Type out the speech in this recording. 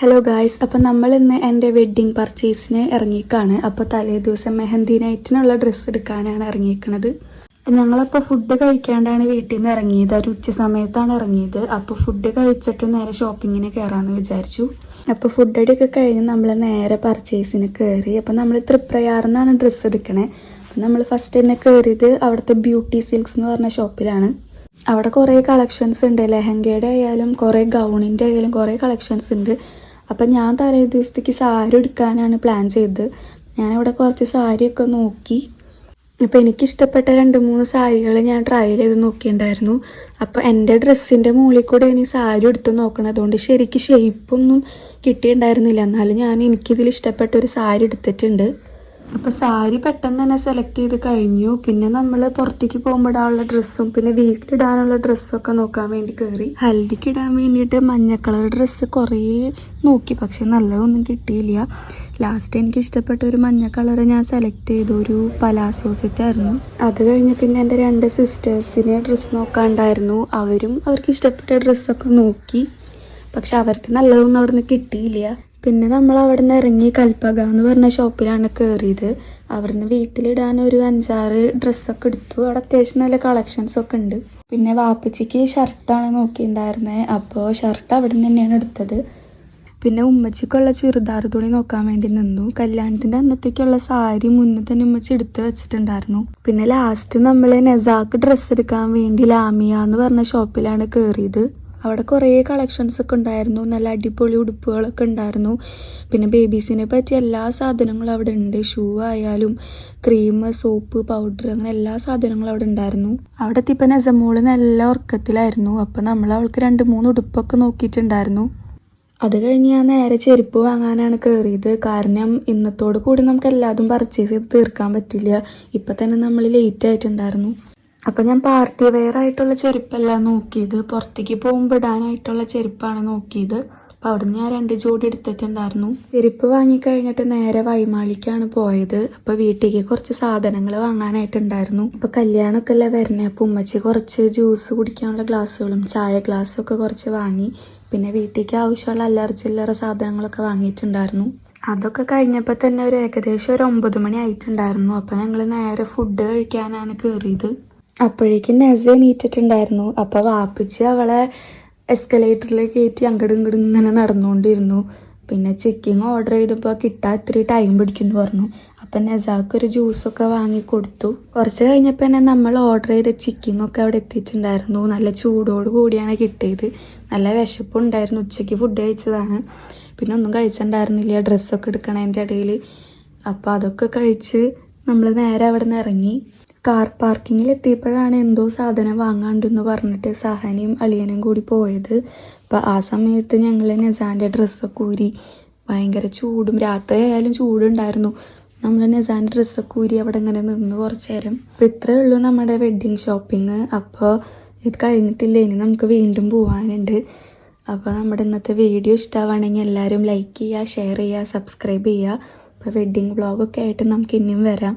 Hello guys, അപ്പോൾ നമ്മൾ ഇന്ന് എൻ്റെ വെഡ്ഡിങ് പർച്ചേസിന് ഇറങ്ങിക്കാണ്. അപ്പോൾ തലേ ദിവസം മെഹന്തി നൈറ്റിനുള്ള ഡ്രസ്സ് എടുക്കാനാണ് ഇറങ്ങിയിരിക്കുന്നത്. ഞങ്ങളപ്പോൾ ഫുഡ് കഴിക്കാണ്ടാണ് വീട്ടിൽ നിന്ന് ഇറങ്ങിയത്. ഒരു ഉച്ച സമയത്താണ് ഇറങ്ങിയത്. അപ്പോൾ ഫുഡ് കഴിച്ചിട്ട് നേരെ ഷോപ്പിങ്ങിന് കയറാമെന്ന് വിചാരിച്ചു. അപ്പോൾ ഫുഡ് അടിയൊക്കെ കഴിഞ്ഞ് നമ്മൾ നേരെ പർച്ചേസിന് കയറി. അപ്പോൾ നമ്മൾ തൃപ്രയാറിന്നാണ് ഡ്രസ്സ് എടുക്കണേ. അപ്പോൾ നമ്മൾ ഫസ്റ്റ് തന്നെ കയറിയത് അവിടുത്തെ ബ്യൂട്ടി സിൽക്സ് എന്ന് പറഞ്ഞ ഷോപ്പിലാണ്. അവിടെ കുറേ കളക്ഷൻസ് ഉണ്ട്. ലെഹങ്കയുടെ ആയാലും കുറേ ഗൗണിൻ്റെ ആയാലും കുറേ കളക്ഷൻസ് ഉണ്ട്. അപ്പം ഞാൻ തലേ ദിവസത്തേക്ക് സാരി എടുക്കാനാണ് പ്ലാൻ ചെയ്തത്. ഞാനവിടെ കുറച്ച് സാരിയൊക്കെ നോക്കി. അപ്പോൾ എനിക്കിഷ്ടപ്പെട്ട 2-3 സാരികൾ ഞാൻ ട്രയൽ ചെയ്ത് നോക്കിയിട്ടുണ്ടായിരുന്നു. അപ്പോൾ എൻ്റെ ഡ്രസ്സിൻ്റെ മുകളിൽ കൂടെ ഇനി സാരി എടുത്ത് നോക്കണം. അതുകൊണ്ട് ശരിക്കും ഷേപ്പൊന്നും കിട്ടിയിട്ടുണ്ടായിരുന്നില്ല. എന്നാലും എനിക്കിതിൽ ഇഷ്ടപ്പെട്ട ഒരു സാരി എടുത്തിട്ടുണ്ട്. അപ്പോൾ സാരി പെട്ടെന്ന് തന്നെ സെലക്ട് ചെയ്ത് കഴിഞ്ഞു. പിന്നെ നമ്മൾ പുറത്തേക്ക് പോകുമ്പോഴാനുള്ള ഡ്രസ്സും പിന്നെ വീട്ടിലിടാനുള്ള ഡ്രസ്സൊക്കെ നോക്കാൻ വേണ്ടി കയറി. ഹൽദിക്ക് ഇടാൻ വേണ്ടിയിട്ട് മഞ്ഞ കളർ ഡ്രസ്സ് കുറേ നോക്കി, പക്ഷെ നല്ലതൊന്നും കിട്ടിയില്ല. ലാസ്റ്റ് എനിക്ക് ഇഷ്ടപ്പെട്ട ഒരു മഞ്ഞ കളർ ഞാൻ സെലക്ട് ചെയ്തു. ഒരു പലാസോ സെറ്റായിരുന്നു. അത് കഴിഞ്ഞ് പിന്നെ എൻ്റെ 2 സിസ്റ്റേഴ്സിന് ഡ്രസ്സ് നോക്കാണ്ടായിരുന്നു. അവർക്ക് ഇഷ്ടപ്പെട്ട ഡ്രസ്സൊക്കെ നോക്കി, പക്ഷെ അവർക്ക് നല്ലതൊന്നും അവിടെ നിന്ന് കിട്ടിയില്ല. പിന്നെ നമ്മൾ അവിടെ നിന്ന് ഇറങ്ങി കൽപ്പക എന്ന് പറഞ്ഞ ഷോപ്പിലാണ് കയറിയത്. അവിടെ നിന്ന് വീട്ടിലിടാൻ ഒരു 5-6 ഡ്രസ്സൊക്കെ എടുത്തു. അവിടെ അത്യാവശ്യം നല്ല കളക്ഷൻസൊക്കെ ഉണ്ട്. പിന്നെ വാപ്പച്ചിക്ക് ഷർട്ടാണ് നോക്കിയിട്ടുണ്ടായിരുന്നത്. അപ്പോൾ ഷർട്ട് അവിടെ നിന്ന് തന്നെയാണ് എടുത്തത്. പിന്നെ ഉമ്മച്ചിക്കുള്ള ചുരിദാർ തുണി നോക്കാൻ വേണ്ടി നിന്നു. കല്യാണത്തിൻ്റെ അന്നത്തേക്കുള്ള സാരി മുന്നേ തന്നെ ഉമ്മച്ചി എടുത്ത് വെച്ചിട്ടുണ്ടായിരുന്നു. പിന്നെ ലാസ്റ്റ് നമ്മൾ നെസാക്ക് ഡ്രസ്സ് എടുക്കാൻ വേണ്ടി ലാമിയ എന്ന് പറഞ്ഞ ഷോപ്പിലാണ് കയറിയത്. അവിടെ കുറേ കളക്ഷൻസ് ഒക്കെ ഉണ്ടായിരുന്നു. നല്ല അടിപൊളി ഉടുപ്പുകളൊക്കെ ഉണ്ടായിരുന്നു. പിന്നെ ബേബീസിനെ പറ്റിയ എല്ലാ സാധനങ്ങളും അവിടെ ഉണ്ട്. ഷൂ ആയാലും ക്രീം, സോപ്പ്, പൗഡർ, അങ്ങനെ എല്ലാ സാധനങ്ങളും അവിടെ ഉണ്ടായിരുന്നു. അവിടെ എത്തിയപ്പോൾ നസമോള് നല്ല ഉറക്കത്തിലായിരുന്നു. അപ്പോൾ നമ്മൾ അവൾക്ക് 2-3 ഉടുപ്പൊക്കെ നോക്കിയിട്ടുണ്ടായിരുന്നു. അത് കഴിഞ്ഞ് ഞാൻ നേരെ ചെരുപ്പ് വാങ്ങാനാണ് കയറിയത്. കാരണം ഇന്നത്തോട് കൂടി നമുക്ക് എല്ലാതും പർച്ചേസ് ചെയ്ത് തീർക്കാൻ പറ്റില്ല. ഇപ്പം തന്നെ നമ്മൾ ലേറ്റ് ആയിട്ടുണ്ടായിരുന്നു. അപ്പം ഞാൻ പാർട്ടി വെയർ ആയിട്ടുള്ള ചെരുപ്പല്ല നോക്കിയത്, പുറത്തേക്ക് പോകുമ്പോൾ ഇടാനായിട്ടുള്ള ചെരുപ്പാണ് നോക്കിയത്. അപ്പം അവിടെ നിന്ന് ഞാൻ 2 ജോഡി എടുത്തിട്ടുണ്ടായിരുന്നു. ചെരുപ്പ് വാങ്ങിക്കഴിഞ്ഞിട്ട് നേരെ വൈമാളിക്കാണ് പോയത്. അപ്പോൾ വീട്ടിലേക്ക് കുറച്ച് സാധനങ്ങൾ വാങ്ങാനായിട്ടുണ്ടായിരുന്നു. അപ്പോൾ കല്യാണമൊക്കെ അല്ലേ വരുന്നത്. അപ്പോൾ ഉമ്മച്ചി കുറച്ച് ജ്യൂസ് കുടിക്കാനുള്ള ഗ്ലാസ്സുകളും ചായ ഗ്ലാസ്സൊക്കെ കുറച്ച് വാങ്ങി. പിന്നെ വീട്ടിലേക്ക് ആവശ്യമുള്ള ചില്ലറ സാധനങ്ങളൊക്കെ വാങ്ങിയിട്ടുണ്ടായിരുന്നു. അതൊക്കെ കഴിഞ്ഞപ്പോൾ തന്നെ ഏകദേശം ഒരു 9 മണി ആയിട്ടുണ്ടായിരുന്നു. അപ്പോൾ ഞങ്ങൾ നേരെ ഫുഡ് കഴിക്കാനാണ് കയറിയത്. അപ്പോഴേക്കും നെസ എണീറ്റിട്ടുണ്ടായിരുന്നു. അപ്പോൾ വാപ്പിച്ച് അവളെ എസ്കലേറ്ററിൽ കയറ്റി അങ്ങോട്ടും ഇങ്ങോട്ടും ഇങ്ങനെ നടന്നുകൊണ്ടിരുന്നു. പിന്നെ ചെക്കിങ് ഓർഡർ ചെയ്തപ്പോൾ കിട്ടാൻ ഇത്തിരി ടൈം പിടിക്കുമെന്ന് പറഞ്ഞു. അപ്പം നെസാക്കൊരു ജ്യൂസൊക്കെ വാങ്ങി കൊടുത്തു. കുറച്ച് കഴിഞ്ഞപ്പോൾ തന്നെ നമ്മൾ ഓർഡർ ചെയ്ത ചിക്കിങ്ങൊക്കെ അവിടെ എത്തിയിട്ടുണ്ടായിരുന്നു. നല്ല ചൂടോട് കൂടിയാണ് കിട്ടിയത്. നല്ല വിശപ്പുണ്ടായിരുന്നു. ഉച്ചയ്ക്ക് ഫുഡ് കഴിച്ചതാണ്. പിന്നെ ഒന്നും കഴിച്ചിട്ടുണ്ടായിരുന്നില്ല ഡ്രസ്സൊക്കെ എടുക്കണതിൻ്റെ ഇടയിൽ. അപ്പോൾ അതൊക്കെ കഴിച്ച് നമ്മൾ നേരെ അവിടെ നിന്ന് ഇറങ്ങി. കാർ പാർക്കിങ്ങിൽ എത്തിയപ്പോഴാണ് എന്തോ സാധനം വാങ്ങാണ്ടെന്ന് പറഞ്ഞിട്ട് സഹനയും അളിയനും കൂടി പോയത്. അപ്പോൾ ആ സമയത്ത് ഞങ്ങൾ നെസാൻ്റെ ഡ്രസ്സൊക്കെ ഊരി. ഭയങ്കര ചൂടും രാത്രി ആയാലും ചൂടുണ്ടായിരുന്നു. നമ്മൾ നെസാൻ്റെ ഡ്രസ്സൊക്കെ ഊരി അവിടെ ഇങ്ങനെ നിന്ന് കുറച്ച് നേരം. അപ്പോൾ ഇത്രയേ ഉള്ളൂ നമ്മുടെ വെഡ്ഡിങ് ഷോപ്പിംഗ്. അപ്പോൾ ഇത് കഴിഞ്ഞിട്ടില്ല, ഇനി നമുക്ക് വീണ്ടും പോകാനുണ്ട്. അപ്പോൾ നമ്മുടെ ഇന്നത്തെ വീഡിയോ ഇഷ്ടമാണെങ്കിൽ എല്ലാവരും ലൈക്ക് ചെയ്യുക, ഷെയർ ചെയ്യുക, സബ്സ്ക്രൈബ് ചെയ്യുക. അപ്പോൾ വെഡ്ഡിങ് വ്ളോഗൊക്കെ ആയിട്ട് നമുക്ക് ഇനിയും വരാം.